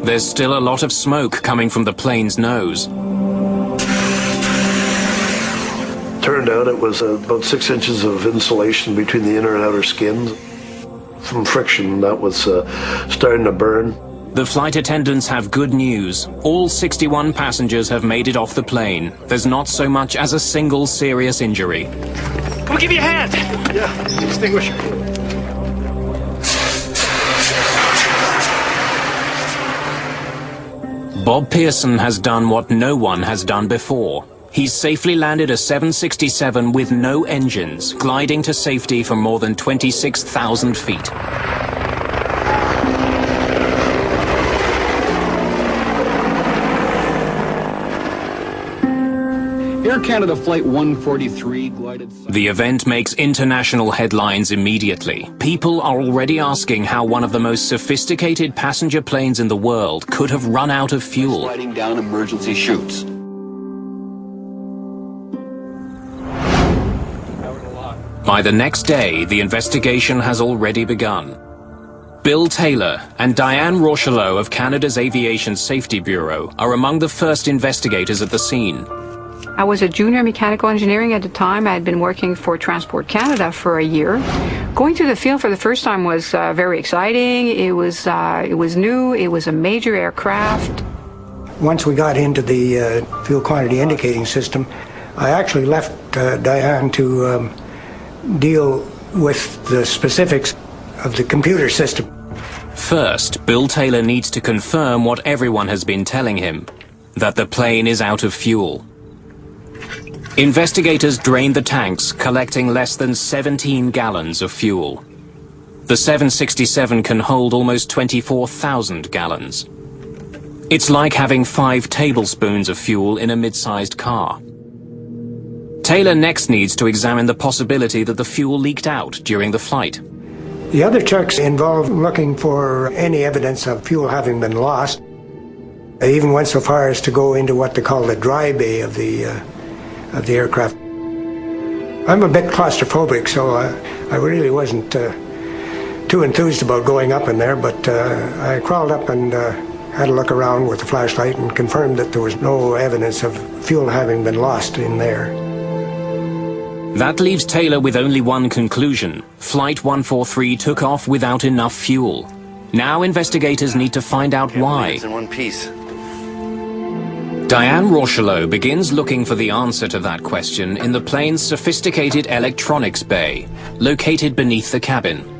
There's still a lot of smoke coming from the plane's nose. Turned out it was about 6 inches of insulation between the inner and outer skins. From friction, that was starting to burn. The flight attendants have good news. All 61 passengers have made it off the plane. There's not so much as a single serious injury. Come give me a hand. Yeah, extinguisher. Bob Pearson has done what no one has done before. He's safely landed a 767 with no engines, gliding to safety from more than 26,000 feet. Air Canada Flight 143 glided... The event makes international headlines immediately. People are already asking how one of the most sophisticated passenger planes in the world could have run out of fuel. Sliding down emergency chutes. By the next day, the investigation has already begun. Bill Taylor and Diane Rochelot of Canada's Aviation Safety Bureau are among the first investigators at the scene. I was a junior mechanical engineering at the time. I had been working for Transport Canada for a year. Going to the field for the first time was very exciting. It was new. It was a major aircraft. Once we got into the fuel quantity indicating system, I actually left Diane to deal with the specifics of the computer system. First, Bill Taylor needs to confirm what everyone has been telling him, that the plane is out of fuel. Investigators drained the tanks, collecting less than 17 gallons of fuel. The 767 can hold almost 24,000 gallons. It's like having 5 tablespoons of fuel in a mid-sized car. Taylor next needs to examine the possibility that the fuel leaked out during the flight. The other checks involved looking for any evidence of fuel having been lost. They even went so far as to go into what they call the dry bay of the aircraft. I'm a bit claustrophobic, so I really wasn't too enthused about going up in there, but I crawled up and had a look around with a flashlight and confirmed that there was no evidence of fuel having been lost in there. That leaves Taylor with only one conclusion. Flight 143 took off without enough fuel. Now investigators need to find out why. It's in one piece. Diane Rochelot begins looking for the answer to that question in the plane's sophisticated electronics bay, located beneath the cabin.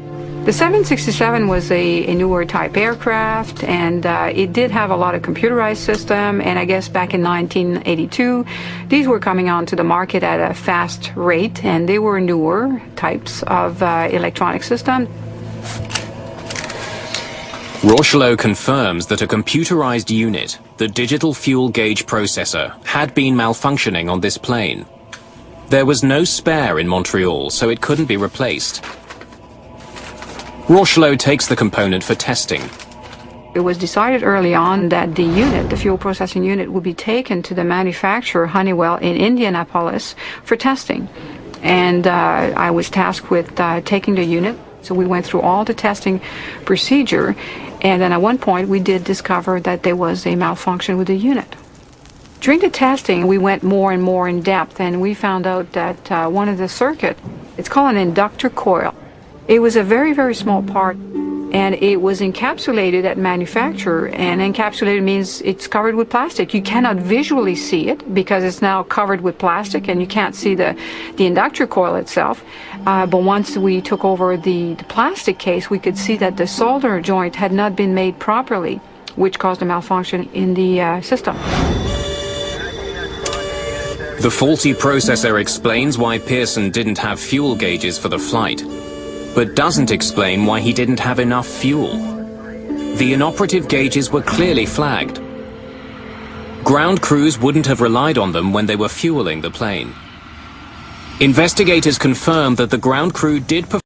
The 767 was a newer type aircraft, and it did have a lot of computerized system, and I guess back in 1982, these were coming onto the market at a fast rate, and they were newer types of electronic system. Rochelot confirms that a computerized unit, the digital fuel gauge processor, had been malfunctioning on this plane. There was no spare in Montreal, so it couldn't be replaced. Rochelot takes the component for testing. It was decided early on that the unit, the fuel processing unit, would be taken to the manufacturer, Honeywell, in Indianapolis for testing. And I was tasked with taking the unit. So we went through all the testing procedure, and then at one point we did discover that there was a malfunction with the unit. During the testing, we went more and more in depth, and we found out that one of the circuit, it's called an inductor coil. It was a very, very small part, and it was encapsulated at manufacture, and encapsulated means it's covered with plastic. You cannot visually see it because it's now covered with plastic, and you can't see the inductor coil itself. But once we took over the plastic case, we could see that the solder joint had not been made properly, which caused a malfunction in the system. The faulty processor explains why Pearson didn't have fuel gauges for the flight, but doesn't explain why he didn't have enough fuel. The inoperative gauges were clearly flagged. Ground crews wouldn't have relied on them when they were fueling the plane. Investigators confirmed that the ground crew did perform